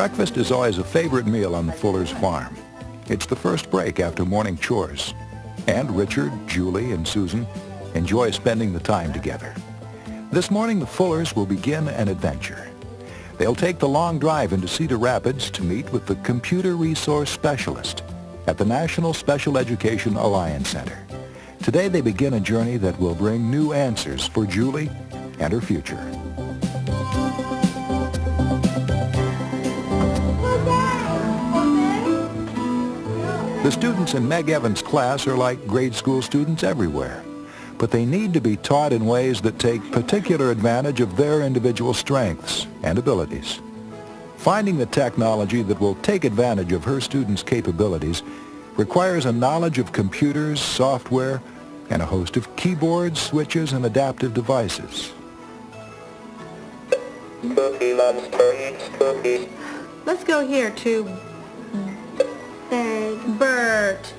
Breakfast is always a favorite meal on the Fullers' farm. It's the first break after morning chores. And Richard, Julie, and Susan enjoy spending the time together. This morning, the Fullers will begin an adventure. They'll take the long drive into Cedar Rapids to meet with the computer resource specialist at the National Special Education Alliance Center. Today, they begin a journey that will bring new answers for Julie and her future. The students in Meg Evans' class are like grade school students everywhere, but they need to be taught in ways that take particular advantage of their individual strengths and abilities. Finding the technology that will take advantage of her students' capabilities requires a knowledge of computers, software, and a host of keyboards, switches, and adaptive devices. Cookie Monster eats cookies. Let's go here to Bert.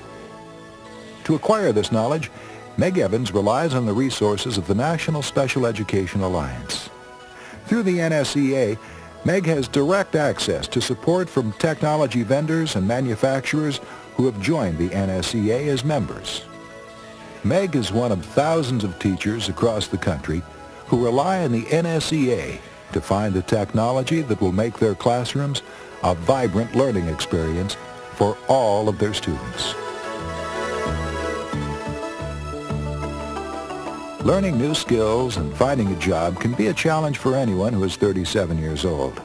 To acquire this knowledge, Meg Evans relies on the resources of the National Special Education Alliance. Through the NSEA, Meg has direct access to support from technology vendors and manufacturers who have joined the NSEA as members. Meg is one of thousands of teachers across the country who rely on the NSEA to find the technology that will make their classrooms a vibrant learning experience for all of their students. Learning new skills and finding a job can be a challenge for anyone who is 37 years old.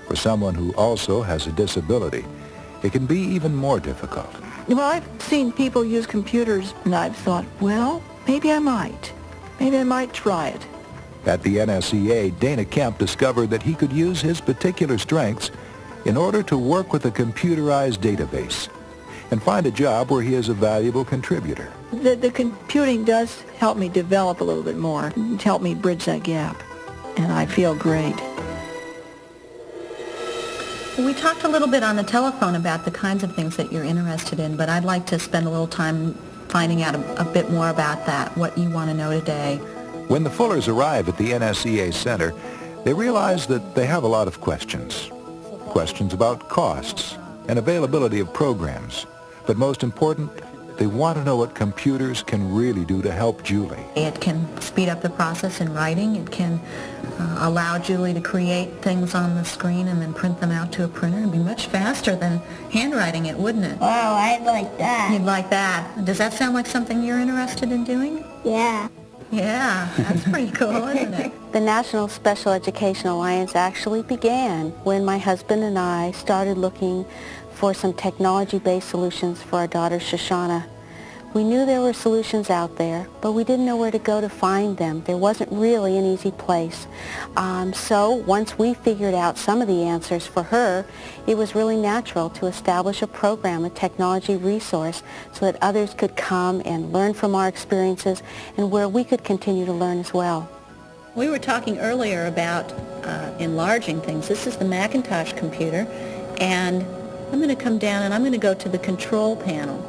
For someone who also has a disability, it can be even more difficult. Well, I've seen people use computers, and I've thought, well, maybe I might. Maybe I might try it. At the NSEA, Dana Kemp discovered that he could use his particular strengths in order to work with a computerized database and find a job where he is a valuable contributor. The computing does help me develop a little bit more, help me bridge that gap, and I feel great. We talked a little bit on the telephone about the kinds of things that you're interested in, but I'd like to spend a little time finding out a bit more about that, what you want to know today. When the Fullers arrive at the NSEA Center, they realize that they have a lot of questions. Questions about costs and availability of programs. But most important, they want to know what computers can really do to help Julie. It can speed up the process in writing. It can allow Julie to create things on the screen and then print them out to a printer. It'd be much faster than handwriting it, wouldn't it? Wow, I'd like that. You'd like that. Does that sound like something you're interested in doing? Yeah. Yeah, that's pretty cool, isn't it? The National Special Education Alliance actually began when my husband and I started looking for some technology-based solutions for our daughter Shoshana. We knew there were solutions out there, but we didn't know where to go to find them. There wasn't really an easy place. So once we figured out some of the answers for her, it was really natural to establish a program, a technology resource, so that others could come and learn from our experiences and where we could continue to learn as well. We were talking earlier about enlarging things. This is the Macintosh computer, and I'm going to come down and I'm going to go to the control panel.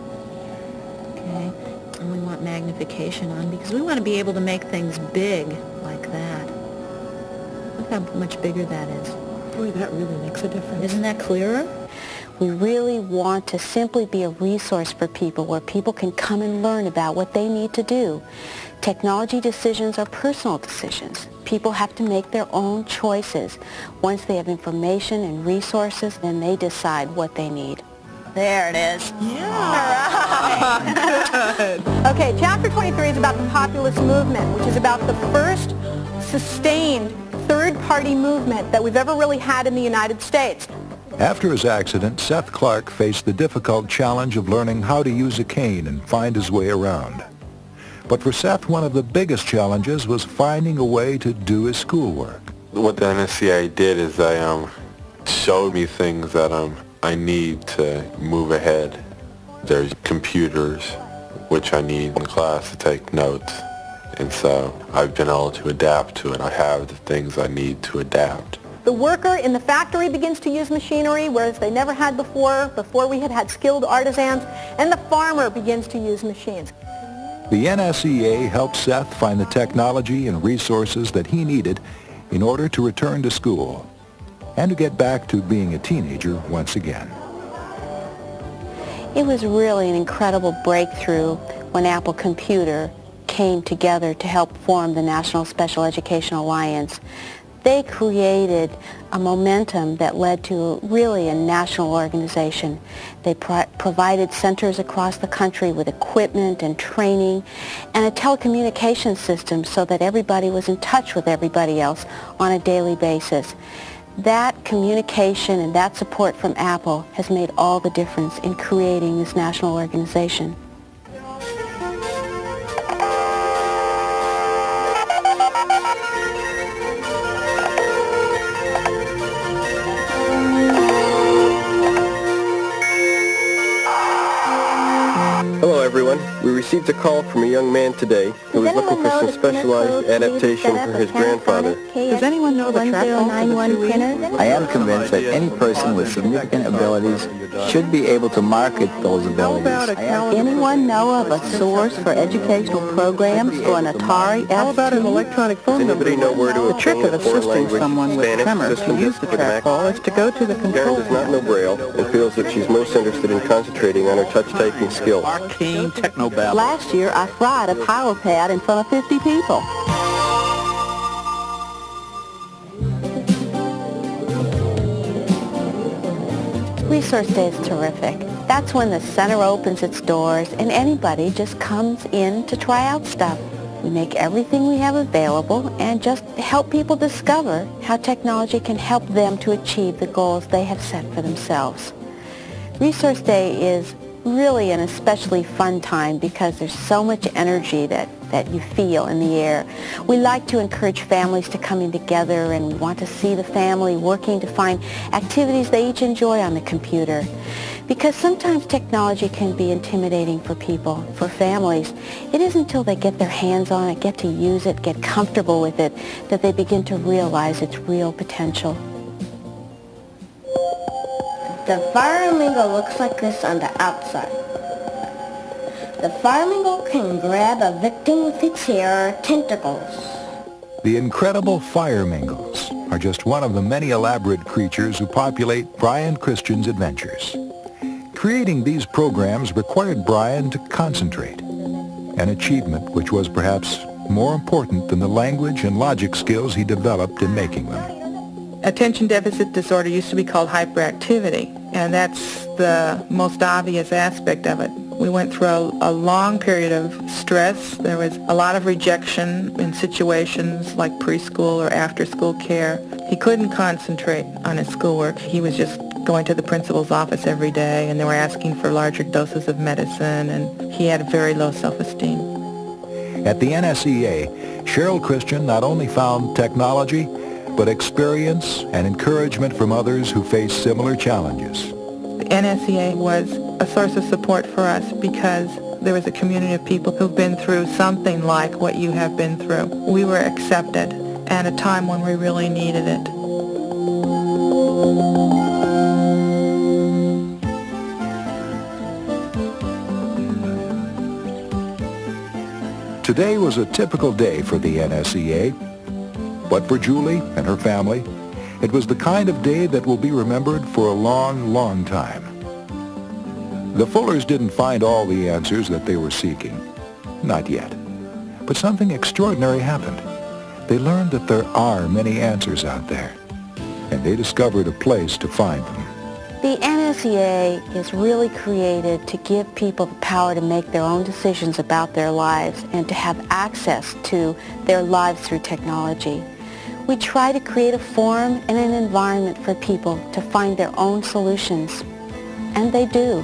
Okay, and we want magnification on because we want to be able to make things big like that. Look how much bigger that is. Boy, that really makes a difference. Isn't that clearer? We really want to simply be a resource for people where people can come and learn about what they need to do. Technology decisions are personal decisions. People have to make their own choices. Once they have information and resources, then they decide what they need. There it is. Yeah. Good. Okay, chapter 23 is about the populist movement, which is about the first sustained third-party movement that we've ever really had in the United States. After his accident, Seth Clark faced the difficult challenge of learning how to use a cane and find his way around. But for Seth, one of the biggest challenges was finding a way to do his schoolwork. What the NSCA did is they showed me things that I need to move ahead. There's computers, which I need in class to take notes. And so I've been able to adapt to it. I have the things I need to adapt. The worker in the factory begins to use machinery, whereas they never had before we had skilled artisans, and the farmer begins to use machines. The NSEA helped Seth find the technology and resources that he needed in order to return to school. and to get back to being a teenager once again. It was really an incredible breakthrough when Apple Computer came together to help form the National Special Education Alliance. They created a momentum that led to really a national organization. They provided centers across the country with equipment and training and a telecommunications system so that everybody was in touch with everybody else on a daily basis. That communication and that support from Apple has made all the difference in creating this national organization. Hello everyone. We received a call from a young man today who was looking for some specialized adaptation for his grandfather. Does anyone know the track code for the 2E? I am convinced that any person with significant abilities should be able to market those abilities. Anyone know of a source for educational programs for an Atari How about an ST? electronic Does phone number? anybody know where to The trick obtain of a foreign assisting language someone with Spanish tremor to system use the for the Mac? trackball is to go to the Karen control does not know Braille and feels that she's most interested in concentrating on her touch typing skills. Arcane technobabble. Last year, I fried a power pad in front of 50 people. Resource Day is terrific. That's when the center opens its doors and anybody just comes in to try out stuff. We make everything we have available and just help people discover how technology can help them to achieve the goals they have set for themselves. Resource Day is really an especially fun time because there's so much energy that you feel in the air. We like to encourage families to come in together, and we want to see the family working to find activities they each enjoy on the computer. Because sometimes technology can be intimidating for people, for families. It isn't until they get their hands on it, get to use it, get comfortable with it, that they begin to realize its real potential. The flamingo looks like this on the outside. The flamingo can grab a victim with its hair or tentacles. The incredible Firemingles are just one of the many elaborate creatures who populate Brian Christian's adventures. Creating these programs required Brian to concentrate, an achievement which was perhaps more important than the language and logic skills he developed in making them. Attention deficit disorder used to be called hyperactivity, and that's the most obvious aspect of it. We went through a long period of stress. There was a lot of rejection in situations like preschool or after-school care. He couldn't concentrate on his schoolwork. He was just going to the principal's office every day, and they were asking for larger doses of medicine, and he had very low self-esteem. At the NSEA, Cheryl Christian not only found technology, but experience and encouragement from others who face similar challenges. The NSEA was a source of support for us because there was a community of people who've been through something like what you have been through. We were accepted at a time when we really needed it. Today was a typical day for the NSEA, but for Julie and her family, it was the kind of day that will be remembered for a long, long time. The Fullers didn't find all the answers that they were seeking. Not yet. But something extraordinary happened. They learned that there are many answers out there, and they discovered a place to find them. The NSEA is really created to give people the power to make their own decisions about their lives and to have access to their lives through technology. We try to create a forum and an environment for people to find their own solutions, and they do.